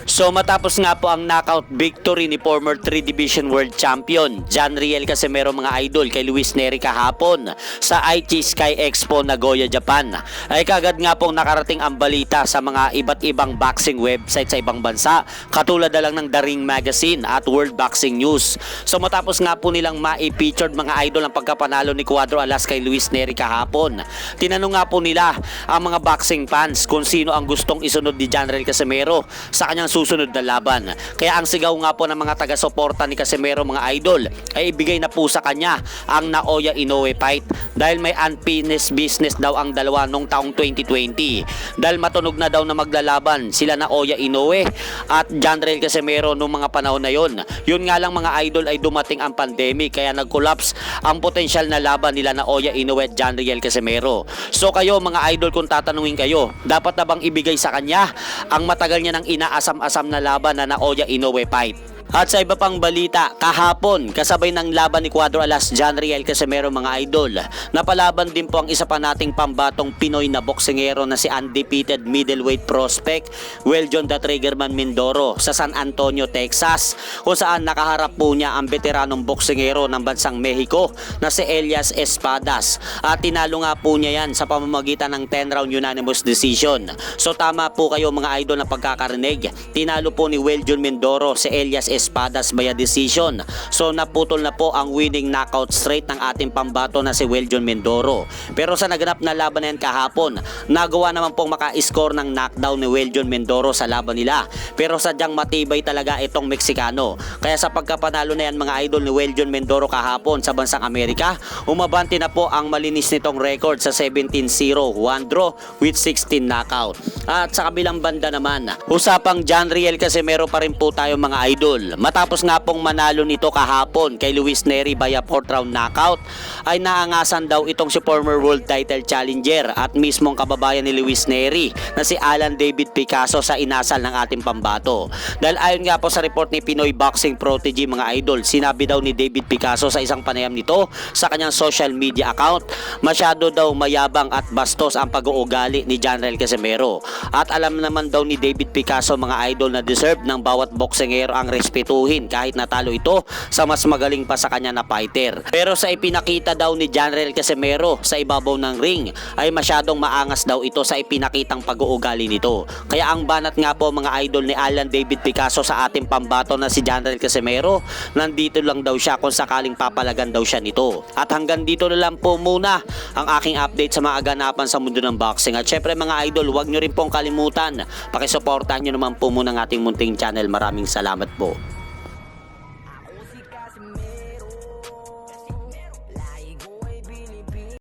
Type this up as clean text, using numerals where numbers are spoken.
So matapos nga po ang knockout victory ni former 3 Division World Champion John Riel Casimero mga idol kay Luis Neri kahapon sa Aichi Sky Expo Nagoya, Japan, ay kagad nga pong nakarating ang balita sa mga iba't ibang boxing website sa ibang bansa katulad na lang ng The Ring Magazine at World Boxing News. So matapos nga po nilang ma-featured mga idol ang pagkapanalo ni Cuadro Alas kay Luis Neri kahapon, tinanong nga po nila ang mga boxing fans kung sino ang gustong isunod ni John Riel Casimero sa kanyang susunod na laban. Kaya ang sigaw nga po ng mga taga-suporta ni Casimero mga idol ay ibigay na po sa kanya ang Naoya Inoue fight dahil may unfinished business daw ang dalawa nung taong 2020 dahil matunog na daw na maglalaban sila Naoya Inoue at John Riel Casimero nung mga panahon na yon. Yun nga lang mga idol ay dumating ang pandemic kaya nag-collapse ang potensyal na laban nila Naoya Inoue at John Riel Casimero. So kayo mga idol, kung tatanungin kayo, dapat na bang ibigay sa kanya ang matagal niya nang inaasam-asam na laban na Naoya Inoue fight? At sa iba pang balita, kahapon kasabay ng laban ni Cuadro Alas John Riel Casimero mga idol, napalaban din po ang isa pa nating pambatong Pinoy na boksingero na si undefeated middleweight prospect Weljon the Triggerman Mindoro sa San Antonio, Texas, kung saan nakaharap po niya ang veteranong boksingero ng bansang Mexico na si Elias Espadas at tinalo nga po niya yan sa pamamagitan ng 10-round unanimous decision. So tama po kayo mga idol na pagkakarinig, tinalo po ni Weljon Mindoro si Elias Espadas via decision. So naputol na po ang winning knockout straight ng ating pambato na si Weljon Mindoro. Pero sa naganap na laban na yan kahapon, nagawa naman pong maka-score ng knockdown ni Weljon Mindoro sa laban nila. Pero sadyang matibay talaga itong Meksikano. Kaya sa pagkapanalo na yan mga idol ni Weljon Mindoro kahapon sa bansang Amerika, umabante na po ang malinis nitong record sa 17-0, 1 draw with 16 knockout. At sa kabilang banda naman, usapang John Riel Casimero pa rin po tayo mga idol. Matapos nga pong manalo nito kahapon kay Luis Neri via 4th round knockout, ay naangasan daw itong si former world title challenger at mismong kababayan ni Luis Neri na si Alan David Picasso sa inasal ng ating pambato. Dahil ayon nga po sa report ni Pinoy Boxing Protege mga idol, sinabi daw ni David Picasso sa isang panayam nito sa kanyang social media account, masyado daw mayabang at bastos ang pag-uugali ni John Riel Casimero. At alam naman daw ni David Picasso mga idol na deserve ng bawat boksingero ang respetuhin kahit natalo ito sa mas magaling pa sa kanya na fighter. Pero sa ipinakita daw ni John Riel Casimero sa ibabaw ng ring ay masyadong maangas daw ito sa ipinakitang pag-uugali nito. Kaya ang banat nga po mga idol ni Alan David Picasso sa ating pambato na si John Riel Casimero, nandito lang daw siya kung sakaling papalagan daw siya nito. At hanggang dito na lang po muna ang aking update sa mga ganapan sa mundo ng boxing. At syempre mga idol, huwag nyo rin pong kalimutan, pakisuportahan nyo naman po muna ang ating munting channel. Maraming salamat po.